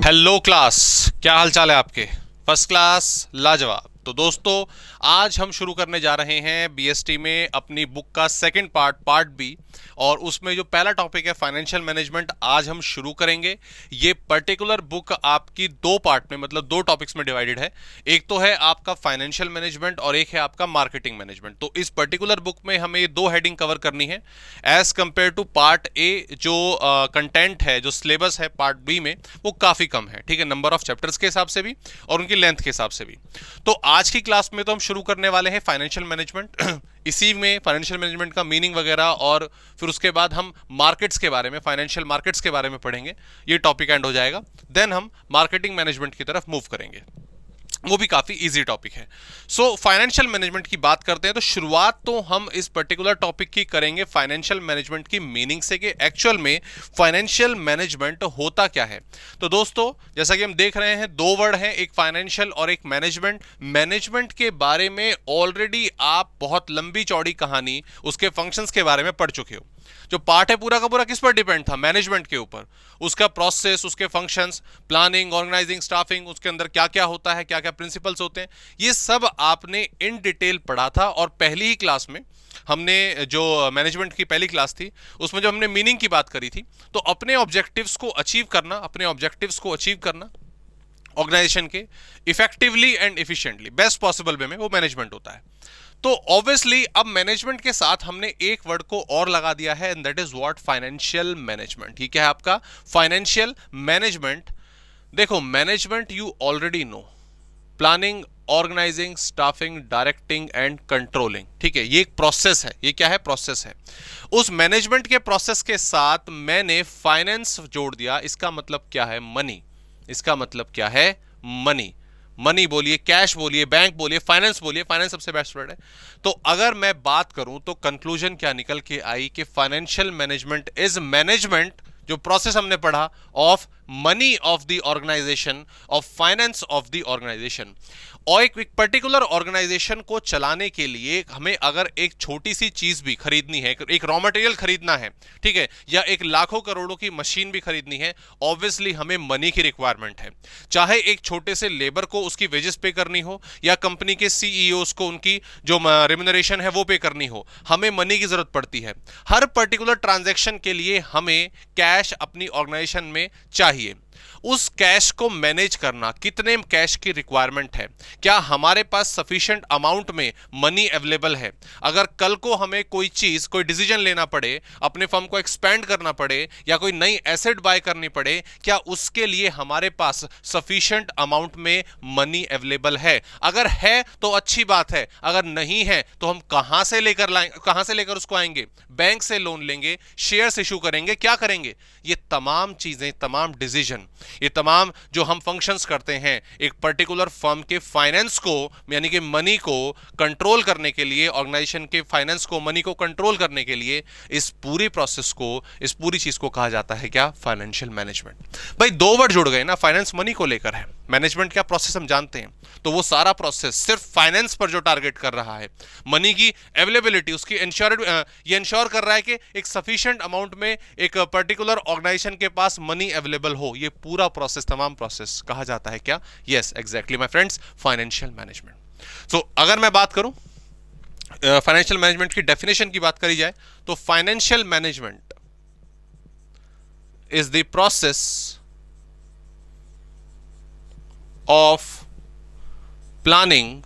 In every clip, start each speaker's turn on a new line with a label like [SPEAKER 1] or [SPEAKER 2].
[SPEAKER 1] Hello class, क्या हाल चाल है आपके? फर्स्ट क्लास, लाजवाब। तो दोस्तों, आज हम शुरू करने जा रहे हैं बीएसटी में अपनी बुक का सेकंड पार्ट, पार्ट बी। और उसमें जो पहला टॉपिक है फाइनेंशियल मैनेजमेंट, आज हम शुरू करेंगे। ये पर्टिकुलर बुक आपकी दो पार्ट में, मतलब दो टॉपिक्स में डिवाइडेड है। एक तो है आपका फाइनेंशियल मैनेजमेंट और एक है आपका मार्केटिंग मैनेजमेंट। तो इस पर्टिकुलर बुक में हमें ये दो हेडिंग कवर करनी है as compare to part A. जो कंटेंट है, जो सिलेबस है पार्ट बी में, वो काफी कम है, ठीक है, नंबर ऑफ चैप्टर्स के हिसाब से भी और उनकी लेंथ के हिसाब से भी। तो आज की क्लास में तो हम शुरू करने वाले हैं फाइनेंशियल मैनेजमेंट। इसी में फाइनेंशियल मैनेजमेंट का मीनिंग वगैरह, और फिर उसके बाद हम मार्केट्स के बारे में, फाइनेंशियल मार्केट्स के बारे में पढ़ेंगे। ये टॉपिक एंड हो जाएगा। देन हम मार्केटिंग मैनेजमेंट की तरफ मूव करेंगे, वो भी काफी इजी टॉपिक है। सो फाइनेंशियल मैनेजमेंट की बात करते हैं तो शुरुआत तो हम इस पर्टिकुलर टॉपिक की करेंगे फाइनेंशियल मैनेजमेंट की मीनिंग से, कि एक्चुअल में फाइनेंशियल मैनेजमेंट होता क्या है। तो दोस्तों, जैसा कि हम देख रहे हैं, दो वर्ड हैं, एक फाइनेंशियल और एक मैनेजमेंट। मैनेजमेंट के बारे में ऑलरेडी आप बहुत लंबी चौड़ी कहानी उसके फंक्शंस के बारे में पढ़ चुके हो। जो पार्ट है पूरा का पूरा किस पर डिपेंड था? मैनेजमेंट के ऊपर। उसका प्रोसेस, उसके फंक्शंस, प्लानिंग, ऑर्गेनाइजिंग, स्टाफिंग, उसके अंदर क्या क्या होता है, क्या क्या प्रिंसिपल्स होते हैं, ये सब आपने इन डिटेल पढ़ा था। और पहली ही क्लास में हमने, जो मैनेजमेंट की पहली क्लास थी, उसमें जो हमने मीनिंग की बात करी थी, तो अपने ऑब्जेक्टिव्स को अचीव करना, ऑर्गेनाइजेशन के effectively and efficiently, best possible way में, वो मैनेजमेंट होता है। तो ऑब्वियसली अब मैनेजमेंट के साथ हमने एक वर्ड को और लगा दिया है, and that is what? Financial management. ठीक है, आपका फाइनेंशियल मैनेजमेंट। देखो, management you already know, planning, organising, staffing, directing and controlling. ठीक है, ये एक प्रोसेस है। ये क्या है? प्रोसेस है। उस मैनेजमेंट के प्रोसेस के साथ मैंने फाइनेंस जोड़ दिया। इसका मतलब क्या है? मनी। इसका मतलब क्या है? मनी। मनी बोलिए, कैश बोलिए, बैंक बोलिए, फाइनेंस बोलिए, फाइनेंस सबसे बेस्ट वर्ड है। तो अगर मैं बात करूं तो कंक्लूजन क्या निकल के आई कि फाइनेंशियल मैनेजमेंट इज मैनेजमेंट, जो प्रोसेस हमने पढ़ा, of money of the organisation, of finance of the organisation. और एक पर्टिकुलर ऑर्गेनाइजेशन को चलाने के लिए हमें अगर एक छोटी सी चीज भी खरीदनी है, एक रॉ मटेरियल खरीदना है, ठीक है, या एक लाखों करोड़ों की मशीन भी खरीदनी है, ऑब्वियसली हमें मनी की रिक्वायरमेंट है। चाहे एक छोटे से लेबर को उसकी वेजेस पे करनी हो, या कंपनी के सीईओस को उनकी जो रेम्यूनरेशन है वो पे करनी हो, हमें मनी की जरूरत पड़ती है। हर पर्टिकुलर ट्रांजैक्शन के लिए हमें कैश अपनी ऑर्गेनाइजेशन में चाहिए। उस कैश को मैनेज करना, कितने कैश की रिक्वायरमेंट है, क्या हमारे पास सफिशिएंट अमाउंट में मनी अवेलेबल है। अगर कल को हमें कोई चीज, कोई डिसीजन लेना पड़े, अपने फर्म को एक्सपेंड करना पड़े, या कोई नई एसेट बाय करनी पड़े, क्या उसके लिए हमारे पास सफिशिएंट अमाउंट में मनी अवेलेबल है? अगर है तो अच्छी बात है, अगर नहीं है तो हम कहां से लेकर उसको आएंगे? बैंक से लोन लेंगे, शेयर्स इशू करेंगे, क्या करेंगे? ये तमाम चीजें, तमाम डिसीजन, ये तमाम जो हम फंक्शंस करते हैं एक पर्टिकुलर फर्म के फाइनेंस को, यानी कि मनी को कंट्रोल करने के लिए, ऑर्गेनाइजेशन के फाइनेंस को, मनी को कंट्रोल करने के लिए, इस पूरी प्रोसेस को, इस पूरी चीज को कहा जाता है क्या? Financial management. भाई दो वर्ड जुड़ गए ना, फाइनेंस मनी को लेकर है, मैनेजमेंट क्या प्रोसेस हम जानते हैं। तो वो सारा प्रोसेस सिर्फ फाइनेंस पर जो टारगेट कर रहा है, मनी की अवेलेबिलिटी, उसकी ये इंश्योर कर रहा है कि एक सफिशिएंट अमाउंट में एक पर्टिकुलर ऑर्गेनाइजेशन के पास मनी अवेलेबल हो। ये पूरा प्रोसेस, तमाम प्रोसेस कहा जाता है क्या? Yes, exactly my friends, financial management. So अगर मैं बात करूं फाइनेंशियल मैनेजमेंट की डेफिनेशन की बात करी जाए, तो financial management is the process of planning,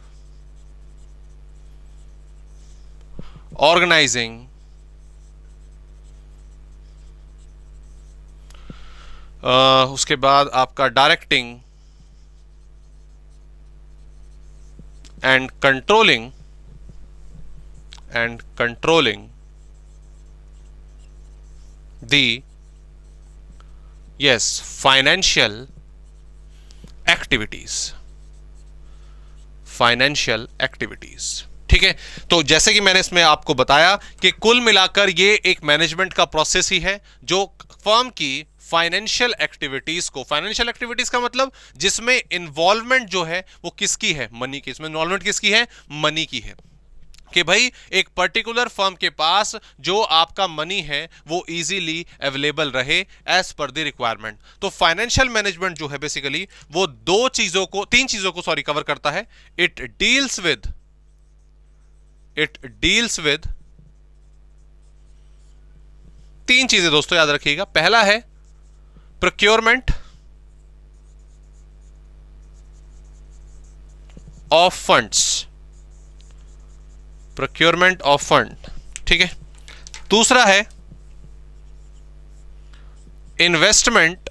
[SPEAKER 1] organizing, उसके बाद आपका directing and controlling the, yes, financial activities. ठीक है, तो जैसे कि मैंने इसमें आपको बताया कि कुल मिलाकर ये एक मैनेजमेंट का प्रोसेस ही है, जो फर्म की फाइनेंशियल एक्टिविटीज को, फाइनेंशियल एक्टिविटीज का मतलब जिसमें इन्वॉल्वमेंट जो है वो किसकी है? मनी की। इसमें इन्वॉल्वमेंट किसकी है? मनी की है। कि भाई एक पर्टिकुलर फर्म के पास जो आपका मनी है वो इजीली अवेलेबल रहे एज पर द रिक्वायरमेंट। तो फाइनेंशियल मैनेजमेंट जो है बेसिकली वो तीन चीजों को सॉरी कवर करता है। इट डील्स विद तीन चीजें दोस्तों याद रखिएगा। पहला है प्रोक्योरमेंट ऑफ फंड, ठीक है। दूसरा है इन्वेस्टमेंट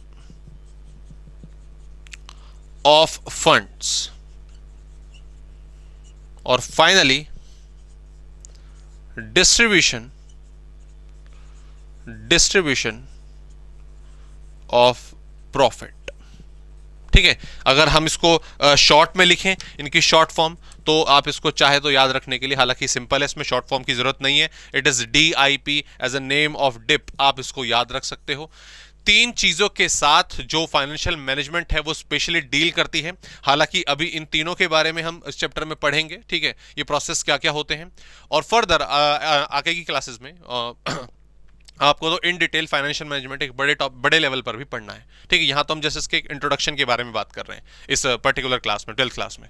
[SPEAKER 1] ऑफ फंड्स, और फाइनली डिस्ट्रीब्यूशन ऑफ प्रॉफिट, ठीक है। अगर हम इसको शॉर्ट में लिखें, इनकी शॉर्ट फॉर्म, तो आप इसको चाहे तो याद रखने के लिए, हालांकि सिंपल है, इसमें शॉर्ट फॉर्म की जरूरत नहीं है। It is DIP as a name of dip, आप इसको याद रख सकते हो। तीन चीजों के साथ जो फाइनेंशियल मैनेजमेंट है वो स्पेशली डील करती है। हालांकि अभी इन तीनों के बारे में हम इस चैप्टर में पढ़ेंगे, ठीक है, ये प्रोसेस क्या क्या होते हैं। और फर्दर आगे की क्लासेस में आपको तो इन डिटेल फाइनेंशियल मैनेजमेंट एक बड़े लेवल पर भी पढ़ना है, ठीक है। यहां तो हम जैसे इसके इंट्रोडक्शन के बारे में बात कर रहे हैं इस पर्टिकुलर क्लास में, 12th क्लास में।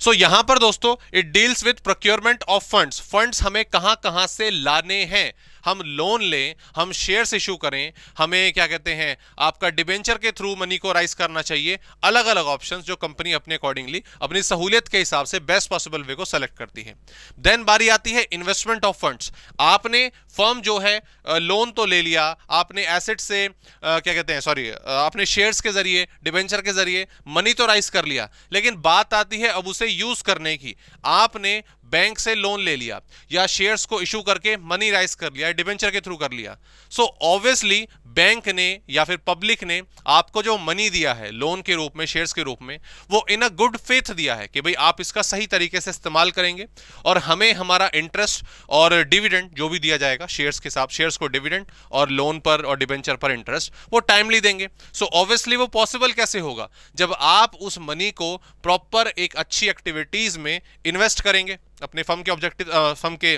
[SPEAKER 1] सो यहां पर दोस्तों it deals with procurement of funds हमें कहां से लाने हैं। हम लोन लें, हम शेयर्स इशू करें, हमें क्या कहते हैं आपका डिबेंचर के थ्रू मनी को राइज करना चाहिए। अलग अलग ऑप्शंस जो कंपनी अपने अकॉर्डिंगली अपनी सहूलियत के हिसाब से बेस्ट पॉसिबल वे को सेलेक्ट करती है। देन बारी आती है इन्वेस्टमेंट ऑफ फंड्स। आपने फर्म जो है लोन तो ले लिया, आपने एसेट से क्या कहते हैं सॉरी आपने शेयर्स के जरिए, डिबेंचर के जरिए मनी तो राइज कर लिया, लेकिन बात आती है अब उसे यूज करने की। आपने बैंक से लोन ले लिया या शेयर्स को इशू करके मनी राइज कर लिया, डिबेंचर के थ्रू कर लिया। सो ऑब्वियसली बैंक ने या फिर पब्लिक ने आपको जो मनी दिया है लोन के रूप में, शेयर्स के रूप में, वो इन अ गुड फेथ दिया है कि भाई आप इसका सही तरीके से इस्तेमाल करेंगे और हमें हमारा इंटरेस्ट और डिविडेंड जो भी दिया जाएगा शेयर्स के साथ, शेयर्स को डिविडेंड और लोन पर और डिबेंचर पर इंटरेस्ट वो टाइमली देंगे। सो ऑब्वियसली वो पॉसिबल कैसे होगा, जब आप उस मनी को प्रॉपर एक अच्छी एक्टिविटीज में इन्वेस्ट करेंगे अपने फर्म के ऑब्जेक्टिव, फर्म के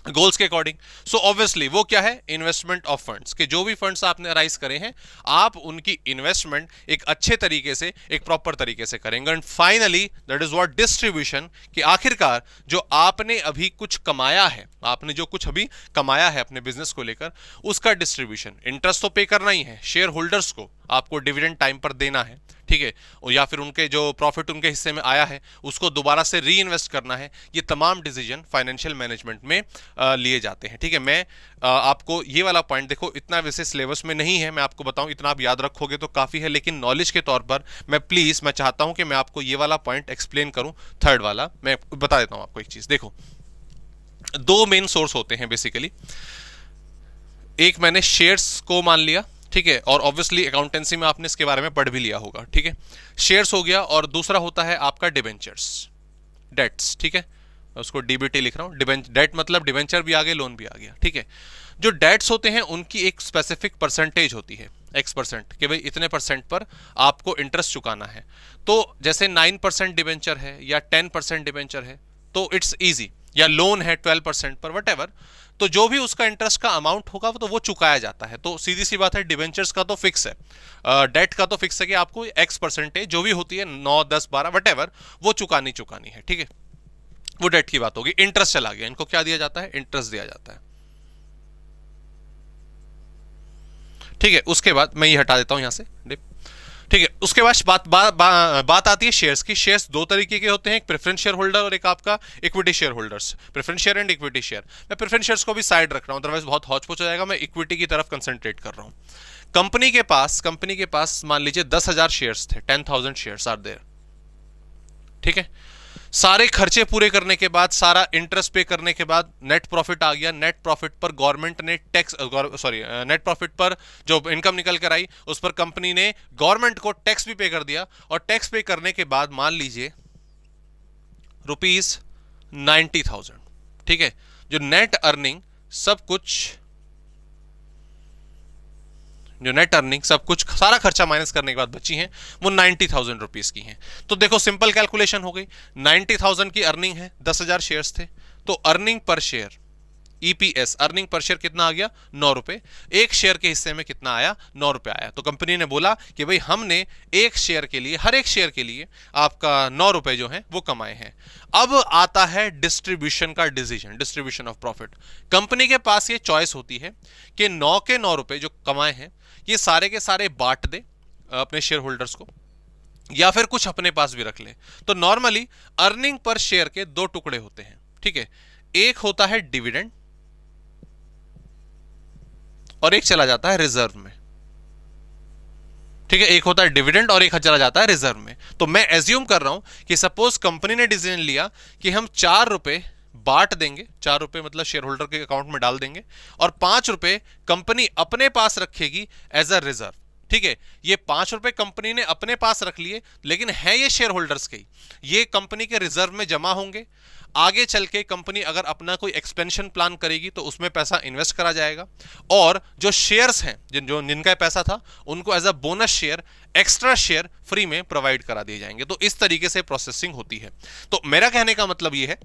[SPEAKER 1] गोल्स के अकॉर्डिंग। सो ऑब्वियसली वो क्या है, इन्वेस्टमेंट ऑफ फंड्स, के जो भी फंड्स आपने राइज करे हैं आप उनकी इन्वेस्टमेंट एक अच्छे तरीके से, एक प्रॉपर तरीके से करेंगे। And finally that is what distribution, कि आखिरकार जो आपने अभी कुछ कमाया है, आपने जो कुछ अभी कमाया है अपने बिजनेस को लेकर, उसका डिस्ट्रीब्यूशन, इंटरेस्ट तो पे करना ही है, शेयर होल्डर्स को आपको डिविडेंड टाइम पर देना है, ठीक है, या फिर उनके जो प्रॉफिट उनके हिस्से में आया है उसको दोबारा से री इन्वेस्ट करना है। ये तमाम डिसीजन फाइनेंशियल मैनेजमेंट में लिए जाते हैं, ठीक है। मैं आपको ये वाला पॉइंट, देखो इतना वैसे सिलेबस में नहीं है, मैं आपको बताऊं इतना आप याद रखोगे तो काफ़ी है, लेकिन नॉलेज के तौर पर मैं चाहता हूं कि मैं आपको ये वाला पॉइंट एक्सप्लेन करूं। थर्ड वाला मैं बता देता हूं आपको एक चीज़। देखो दो मेन सोर्स होते हैं बेसिकली, एक मैंने शेयर्स को मान लिया, ठीक है, और ऑब्वियसली अकाउंटेंसी में आपने इसके बारे में पढ़ भी लिया होगा, ठीक है, शेयर्स हो गया। और दूसरा होता है आपका डिबेंचर्स, डेट्स, ठीक है, उसको DBT लिख रहा हूं, डेट मतलब डिबेंचर भी आ गए, लोन भी आ गया, ठीक है। जो डेट्स होते हैं उनकी एक स्पेसिफिक परसेंटेज होती है, X%, कि भाई इतने परसेंट पर आपको इंटरेस्ट चुकाना है। तो जैसे 9% डिबेंचर है या 10% डिबेंचर है तो इट्स ईजी, या लोन है 12% पर, वट, तो जो भी उसका इंटरेस्ट का अमाउंट होगा तो वो चुकाया जाता है। तो सीधी सी बात है, डिबेंचर्स का तो फिक्स है, डेट का तो फिक्स है कि आपको X% जो भी होती है 9, 10, 12 वट वो चुकानी है, ठीक है, वो डेट की बात होगी। इंटरेस्ट चला गया, इनको क्या दिया जाता है, इंटरेस्ट दिया जाता है, ठीक है। उसके बाद मैं ये हटा देता हूं यहां से, ठीक है। उसके बाद बात आती है शेयर्स की। शेयर्स दो तरीके के होते हैं, एक प्रेफरेंस शेयर होल्डर और एक आपका equity share holders, preference share and equity share. मैं प्रेफरेंस शेयर्स को भी साइड रख रहा हूं, अदरवाइज बहुत हौच पौच हो जाएगा। मैं इक्विटी की तरफ कंसंट्रेट कर रहा हूं। कंपनी के पास मान लीजिए 10,000 शेयर्स थे, 10,000 शेयर्स आर देयर, ठीक है। सारे खर्चे पूरे करने के बाद, सारा इंटरेस्ट पे करने के बाद नेट प्रॉफिट आ गया। नेट प्रॉफिट पर गवर्नमेंट ने नेट प्रॉफिट पर जो इनकम निकल कर आई उस पर कंपनी ने गवर्नमेंट को टैक्स भी पे कर दिया। और टैक्स पे करने के बाद मान लीजिए ₹90,000, ठीक है, जो नेट अर्निंग सब कुछ सारा खर्चा माइनस करने के बाद बची हैं वो 90,000 रुपीज की हैं। तो देखो सिंपल कैलकुलेशन हो गई, 90,000 की अर्निंग है, 10,000 शेयर्स थे, तो earning per share, EPS, earning per share कितना आ गया? 9 रुपए। एक शेयर के हिस्से में कितना आया? 9 रुपए आया। तो कंपनी ने बोला कि भाई हमने एक शेयर के लिए, हर एक शेयर के लिए आपका 9 रुपए जो है वो कमाए हैं। अब आता है डिस्ट्रीब्यूशन का decision, distribution of profit. Company के पास ये चॉइस होती है कि 9 के 9 रुपए जो कमाए हैं ये सारे के सारे बांट दे अपने शेयर होल्डर्स को, या फिर कुछ अपने पास भी रख ले। तो नॉर्मली अर्निंग पर शेयर के दो टुकड़े होते हैं, ठीक है। एक होता है डिविडेंड और एक चला जाता है रिजर्व में, ठीक है। एक होता है डिविडेंड और एक चला जाता है रिजर्व में। तो मैं एज्यूम कर रहा हूं कि सपोज कंपनी ने डिसीजन लिया कि हम 4 रुपए बांट देंगे, 4 रुपए मतलब शेयर होल्डर के अकाउंट में डाल देंगे, और 5 रुपए कंपनी अपने पास रखेगी एज अ रिजर्व, ठीक है। ये 5 रुपए कंपनी ने अपने पास रख लिए, लेकिन है ये शेयर होल्डर्स के, ये कंपनी के रिजर्व में जमा होंगे। आगे चल के कंपनी अगर अपना कोई एक्सपेंशन प्लान करेगी तो उसमें पैसा इन्वेस्ट करा जाएगा, और जो शेयर्स हैं जिनका पैसा था उनको as a bonus share, extra share free में प्रोवाइड करा दिए जाएंगे। तो इस तरीके से प्रोसेसिंग होती है। तो मेरा कहने का मतलब ये है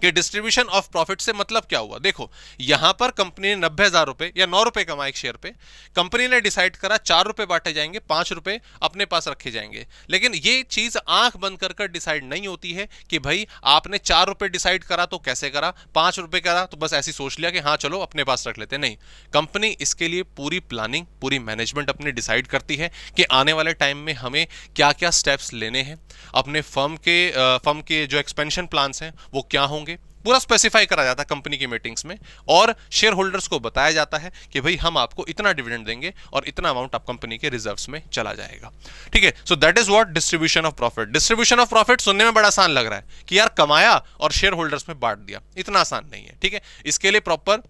[SPEAKER 1] कि डिस्ट्रीब्यूशन ऑफ प्रॉफिट से मतलब क्या हुआ? देखो, यहां पर कंपनी ने 90,000 रुपए या 9 रुपए कमाए एक शेयर पे, कंपनी ने डिसाइड करा 4 रुपए बांटे जाएंगे, 5 रुपए अपने पास रखे जाएंगे। लेकिन ये चीज आंख बंद कर डिसाइड नहीं होती है कि भाई आपने 4 रुपए डिसाइड करा तो कैसे करा, 5 रुपए करा तो बस ऐसी सोच लिया कि हाँ चलो अपने पास रख लेते। नहीं, कंपनी इसके लिए पूरी प्लानिंग, पूरी मैनेजमेंट अपनी डिसाइड करती है कि आने वाले टाइम में हमें क्या क्या स्टेप्स लेने हैं, अपने फर्म के जो एक्सपेंशन प्लान्स हैं वो क्या होंगे, पूरा स्पेसिफाई करा जाता है कंपनी की मीटिंग्स में, और शेयर होल्डर्स को बताया जाता है कि भाई हम आपको इतना डिविडेंड देंगे और इतना अमाउंट आप कंपनी के रिजर्व्स में चला जाएगा, ठीक है। So that is what distribution of profit. Distribution of profit सुनने में बड़ा आसान लग रहा है कि यार कमाया और शेयर होल्डर्स में बांट दिया, इतना आसान नहीं है, ठीक है। इसके लिए प्रॉपर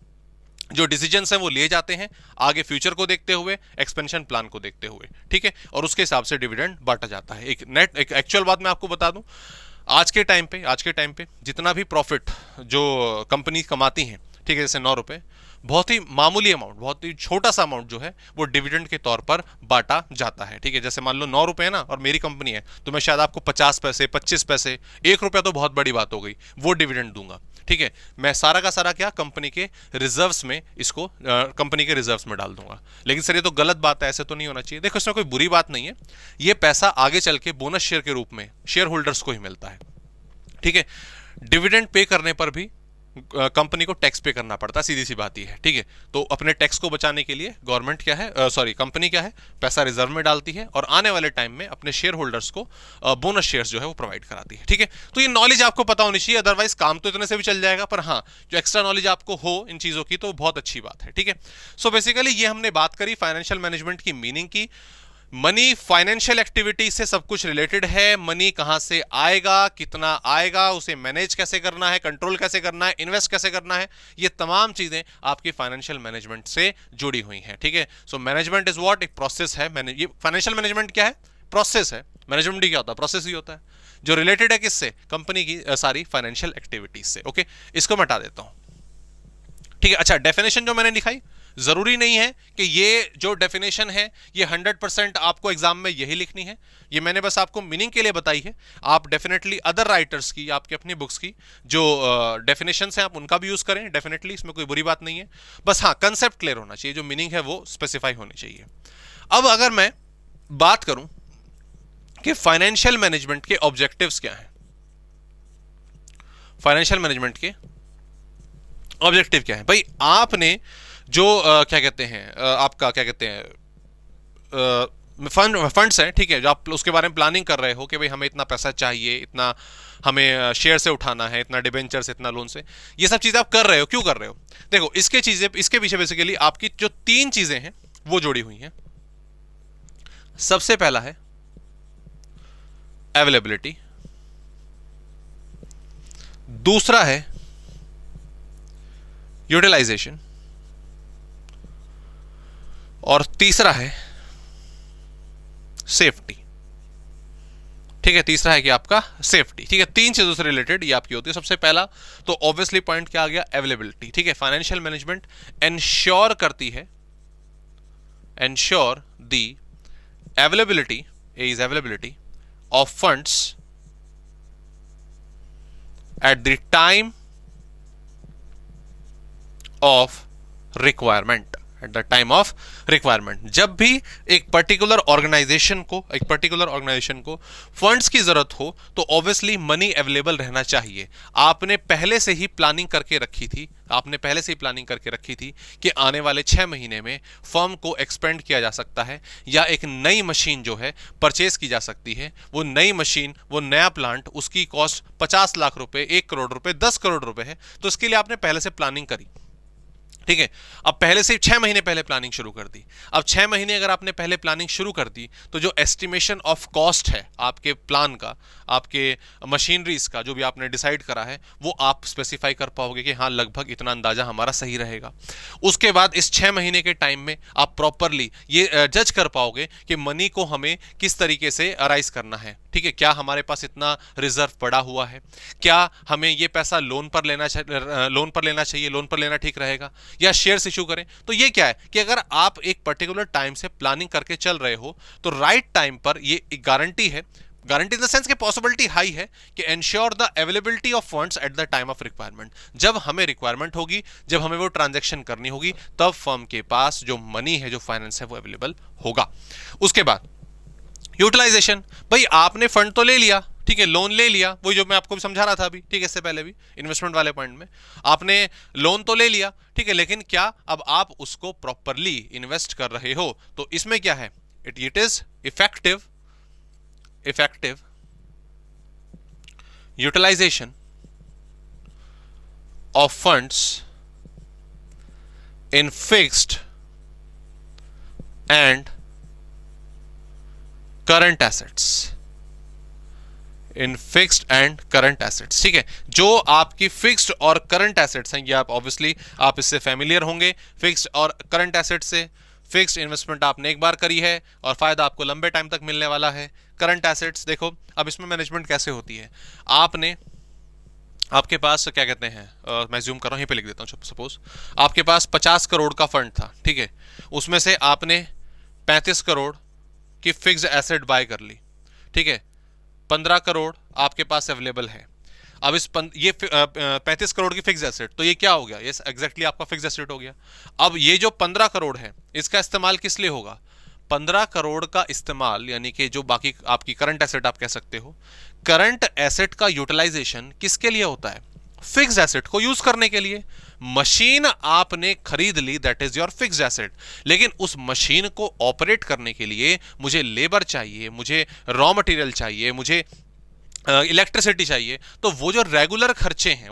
[SPEAKER 1] जो डिसीजंस हैं वो लिए जाते हैं, आगे फ्यूचर को देखते हुए, एक्सपेंशन प्लान को देखते हुए, ठीक है, और उसके हिसाब से डिविडेंड बांटा जाता है। एक एक्चुअल बात मैं आपको बता दूं, आज के टाइम पे जितना भी प्रॉफिट जो कंपनी कमाती हैं, ठीक है, जैसे 9 रुपए, बहुत ही मामूली अमाउंट, बहुत ही छोटा सा अमाउंट जो है वो डिविडेंड के तौर पर बांटा जाता है, ठीक है। जैसे मान लो 9 रुपए है ना और मेरी कंपनी है, तो मैं शायद आपको 50 पैसे, 25 पैसे, 1 रुपया तो बहुत बड़ी बात हो गई, वो डिविडेंड दूंगा, ठीक है। मैं सारा का सारा क्या कंपनी के रिजर्व्स में इसको कंपनी के रिजर्व्स में डाल दूंगा। लेकिन सर ये तो गलत बात है, ऐसे तो नहीं होना चाहिए। देखो, इसमें कोई बुरी बात नहीं है, ये पैसा आगे चल के बोनस शेयर के रूप में शेयर होल्डर्स को ही मिलता है, ठीक है। डिविडेंड पे करने पर भी कंपनी को टैक्स पे करना पड़ता है, सीधी सी बात ही है, ठीक है। तो अपने टैक्स को बचाने के लिए गवर्नमेंट क्या है, कंपनी क्या है, पैसा रिजर्व में डालती है और आने वाले टाइम में अपने शेयर होल्डर्स को बोनस शेयर्स जो है वो प्रोवाइड कराती है, ठीक है। तो ये नॉलेज आपको पता होनी चाहिए, अदरवाइज काम तो इतने से भी चल जाएगा, पर हाँ जो एक्स्ट्रा नॉलेज आपको हो इन चीजों की तो बहुत अच्छी बात है, ठीक है। सो बेसिकली ये हमने बात करी फाइनेंशियल मैनेजमेंट की मीनिंग की। मनी फाइनेंशियल एक्टिविटी से सब कुछ रिलेटेड है। मनी कहां से आएगा, कितना आएगा, उसे मैनेज कैसे करना है, कंट्रोल कैसे करना है, इन्वेस्ट कैसे करना है, ये तमाम चीजें आपकी फाइनेंशियल मैनेजमेंट से जुड़ी हुई हैं, ठीक है। सो मैनेजमेंट इज व्हाट, एक प्रोसेस है। ये फाइनेंशियल मैनेजमेंट क्या है, प्रोसेस है। मैनेजमेंट क्या होता है, प्रोसेस ही होता है, जो रिलेटेड है किससे, कंपनी की सारी फाइनेंशियल एक्टिविटीज से। ओके, इसको मैं हटा देता हूं, ठीक है। अच्छा, डेफिनेशन जो मैंने दिखाई, जरूरी नहीं है कि ये जो डेफिनेशन है ये 100% आपको एग्जाम में यही लिखनी है, ये मैंने बस आपको मीनिंग के लिए बताई है। आप डेफिनेटली अदर राइटर्स की, आपकी अपनी बुक्स की जो डेफिनेशंस हैं आप उनका भी यूज करें, डेफिनेटली इसमें कोई बुरी बात नहीं है। बस हाँ, कंसेप्ट क्लियर होना चाहिए, जो मीनिंग है वो स्पेसिफाई होनी चाहिए। अब अगर मैं बात करूं कि फाइनेंशियल मैनेजमेंट के ऑब्जेक्टिव्स क्या हैं, फाइनेंशियल मैनेजमेंट के ऑब्जेक्टिव क्या है, भाई आपने जो क्या कहते हैं, आपका क्या कहते हैं फंड्स हैं, ठीक है, जो आप उसके बारे में प्लानिंग कर रहे हो कि भाई हमें इतना पैसा चाहिए, इतना हमें शेयर से उठाना है, इतना डिबेंचर से, इतना लोन से, ये सब चीजें आप कर रहे हो, क्यों कर रहे हो? देखो, इसके पीछे बेसिकली आपकी जो 3 चीजें हैं वो जुड़ी हुई हैं। सबसे पहला है अवेलेबिलिटी, दूसरा है यूटिलाइजेशन, और तीसरा है सेफ्टी, ठीक है। तीसरा है कि आपका सेफ्टी, ठीक है। 3 चीजों से रिलेटेड ये आपकी होती है। सबसे पहला तो ऑब्वियसली पॉइंट क्या आ गया, अवेलेबिलिटी, ठीक है। फाइनेंशियल मैनेजमेंट एंश्योर करती है, ensure the availability is availability of funds at the time of requirement, at the time of requirement. जब भी एक पर्टिकुलर ऑर्गेनाइजेशन को फंड्स की जरूरत हो तो ऑब्वियसली मनी अवेलेबल रहना चाहिए। आपने पहले से ही प्लानिंग करके रखी थी कि आने वाले 6 महीने में फर्म को एक्सपेंड किया जा सकता है या एक नई मशीन जो है परचेज की जा सकती है। वो नई मशीन, वो नया प्लांट, उसकी कॉस्ट 50 लाख रुपए, 1 करोड़ रुपए, 10 करोड़ रुपए है। तो इसके लिए आपने पहले से प्लानिंग करी, ठीक है। अब पहले से 6 महीने पहले प्लानिंग शुरू कर दी। अब 6 महीने अगर आपने पहले प्लानिंग शुरू कर दी तो जो एस्टिमेशन ऑफ कॉस्ट है आपके प्लान का, आपके मशीनरीज का, जो भी आपने डिसाइड करा है, वो आप स्पेसिफाई कर पाओगे कि हाँ लगभग इतना अंदाजा हमारा सही रहेगा। उसके बाद इस 6 महीने के टाइम में आप प्रॉपरली ये जज कर पाओगे कि मनी को हमें किस तरीके से अराइज करना है, ठीक है। क्या हमारे पास इतना रिजर्व पड़ा हुआ है, क्या हमें ये पैसा लोन पर लेना चाहिए, लोन पर लेना ठीक रहेगा, या शेयर्स इशू करें। तो ये क्या है कि अगर आप एक पर्टिकुलर टाइम से प्लानिंग करके चल रहे हो तो राइट टाइम पर ये एक गारंटी है, गारंटी इन द सेंस कि पॉसिबिलिटी हाई है कि ensure the availability of funds at the time of requirement. जब हमें रिक्वायरमेंट होगी, जब हमें वो ट्रांजैक्शन करनी होगी, तब फर्म के पास जो मनी है, जो फाइनेंस है, वो अवेलेबल होगा। उसके बाद यूटिलाइजेशन, भाई आपने फंड तो ले लिया, ठीक है, लोन ले लिया, वो जो मैं आपको भी समझा रहा था अभी, ठीक है, इससे पहले भी इन्वेस्टमेंट वाले पॉइंट में आपने लोन तो ले लिया, ठीक है, लेकिन क्या अब आप उसको प्रॉपरली इन्वेस्ट कर रहे हो? तो इसमें क्या है, it is effective utilisation of funds in fixed and current assets, in fixed and current assets, ठीक है। जो आपकी फिक्स्ड और करंट एसेट्स हैं, ये आप ऑब्वियसली आप इससे फैमिलियर होंगे। फिक्स्ड और करंट एसेट्स से, फिक्स्ड इन्वेस्टमेंट आपने एक बार करी है और फायदा आपको लंबे टाइम तक मिलने वाला है। करंट एसेट्स देखो, अब इसमें मैनेजमेंट कैसे होती है। आपके पास क्या कहते हैं, मैं ज़ूम कर रहा हूं, यहीं पे लिख देता हूं। सपोज आपके पास 50 करोड़ का फंड था, ठीक है, उसमें से आपने 35 करोड़ की फिक्स्ड एसेट बाय कर ली, ठीक है, 15 करोड़ आपके पास अवेलेबल है। अब ये 35 करोड़ की फिक्स एसेट, तो ये क्या हो गया, ये एग्जैक्टली आपका फिक्स एसेट हो गया। अब ये जो 15 करोड़ है, इसका इस्तेमाल किस लिए होगा? 15 करोड़ का इस्तेमाल, यानी कि जो बाकी आपकी करंट एसेट आप कह सकते हो, करंट एसेट का यूटिलाइजेशन किसके लिए होता है? फिक्स एसेट को यूज करने के लिए। मशीन आपने खरीद ली, that is your fix asset, लेकिन उस मशीन को ऑपरेट करने के लिए मुझे लेबर चाहिए, मुझे रॉ मटेरियल चाहिए, मुझे इलेक्ट्रिसिटी चाहिए। तो वो जो रेगुलर खर्चे हैं,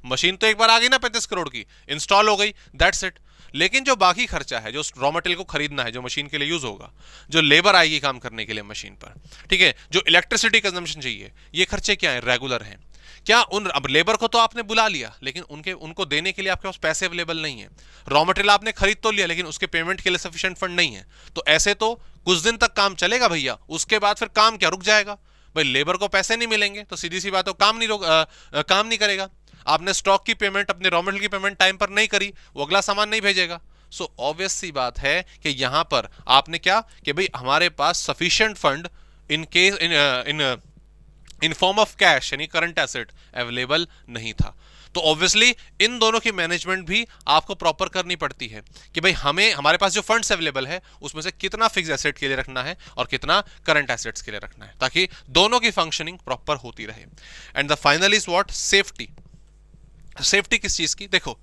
[SPEAKER 1] मशीन तो एक बार आ गई ना 35 करोड़ की, इंस्टॉल हो गई, दैट्स इट। लेकिन जो बाकी खर्चा है, जो रॉ मटेरियल को खरीदना है, जो मशीन के लिए यूज होगा, जो लेबर आएगी काम करने के लिए मशीन पर, ठीक है, जो इलेक्ट्रिसिटी कंजम्पशन चाहिए, ये खर्चे क्या है? रेगुलर हैं। क्या अब लेबर को तो आपने बुला लिया, लेकिन उनको देने के लिए आपके पास पैसे अवेलेबल नहीं है। रॉ मटेरियल आपने खरीद तो लिया, लेकिन उसके पेमेंट के लिए सफिशिएंट फंड नहीं है। तो ऐसे तो कुछ दिन तक काम चलेगा भैया, उसके बाद फिर काम क्या रुक जाएगा? भाई लेबर को पैसे नहीं मिलेंगे तो सीधी सी बात है, काम नहीं करेगा। आपने स्टॉक की पेमेंट, अपने रॉ मटेरियल की पेमेंट टाइम पर नहीं करी, वो अगला सामान नहीं भेजेगा। सो ऑब्वियस सी बात है कि यहां पर आपने क्या कि भाई हमारे पास sufficient fund in form of cash, यानी करंट एसेट, अवेलेबल नहीं था। तो ऑब्वियसली इन दोनों की मैनेजमेंट भी आपको प्रॉपर करनी पड़ती है कि भाई हमारे पास जो फंड्स अवेलेबल है उसमें से कितना फिक्स एसेट के लिए रखना है और कितना करंट एसेट्स के लिए रखना है, ताकि दोनों की फंक्शनिंग प्रॉपर होती रहे। And the final is what? Safety. Safety किस चीज की? देखो,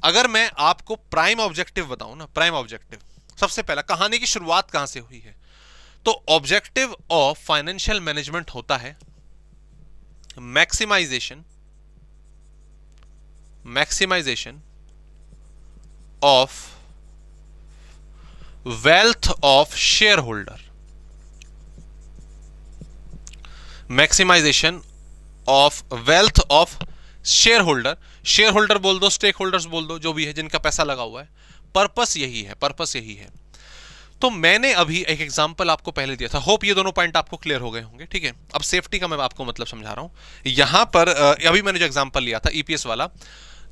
[SPEAKER 1] अगर मैं आपको प्राइम ऑब्जेक्टिव बताऊं ना, प्राइम ऑब्जेक्टिव, सबसे पहला कहानी की शुरुआत कहां से हुई है? तो ऑब्जेक्टिव ऑफ फाइनेंशियल मैनेजमेंट होता है maximisation of wealth of shareholder. Maximisation of wealth of shareholder बोल दो, स्टेक होल्डर्स बोल दो, जो भी है जिनका पैसा लगा हुआ है। पर्पस यही है। तो मैंने अभी एक एग्जांपल आपको पहले दिया था, होप ये दोनों पॉइंट आपको क्लियर हो गए होंगे, ठीक है। अब सेफ्टी का मैं आपको मतलब समझा रहा हूं। यहां पर अभी मैंने जो एग्जांपल लिया था ईपीएस वाला,